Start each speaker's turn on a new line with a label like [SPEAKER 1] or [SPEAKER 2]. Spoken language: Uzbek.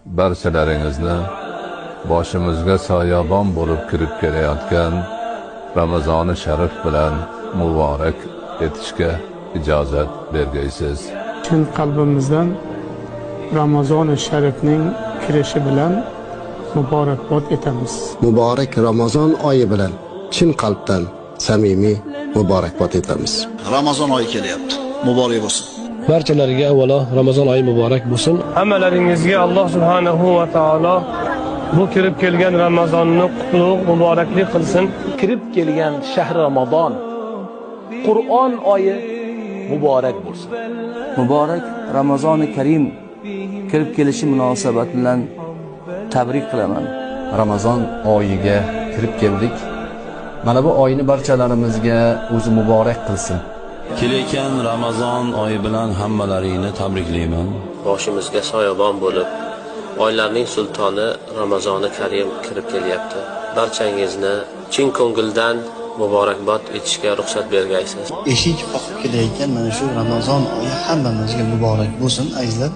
[SPEAKER 1] barchalaringizni boshimizga soyabon bo'lib kirib kelayotgan Ramazoni sharif bilan muborak etishga ijozat bergaysiz.
[SPEAKER 2] Chin qalbimizdan Ramazoni sharifning kirishi bilan muborakbod etamiz.
[SPEAKER 3] Muborak Ramazon oyi bilan chin qalbdan samimiy muborakbod etamiz.
[SPEAKER 4] Ramazon oyi kelyapti. Muborak bo'lsin.
[SPEAKER 5] Barchalariga avvalo Ramazon oyi muborak bo'lsin.
[SPEAKER 6] Hammalaringizga Alloh subhanahu va taolo bu kirib kelgan Ramazonni qutlug' muboraklik qilsin.
[SPEAKER 7] Kirib kelgan shahr Ramazon, Qur'on oyi muborak bo'lsin.
[SPEAKER 8] Muborak Ramazoni Karim kirib kelishi munosabati bilan tabrik qilaman.
[SPEAKER 9] Ramazon oyiga kirib keldik. Mana bu oyni barchalarimizga o'zi muborak qilsin.
[SPEAKER 10] Kelayotgan Ramazon oyi bilan hammalaringni tabriklayman.
[SPEAKER 11] Boshimizga soyabon bo'lib, oylarning sultoni Ramazoni Karim kirib kelyapti. Barchangizni chin ko'ngildan muborakbod etishga ruxsat bergaysiz.
[SPEAKER 4] Eshik qoqib kelayotgan mana shu Ramazon oyi hammamizga muborak bo'lsin, azizlar.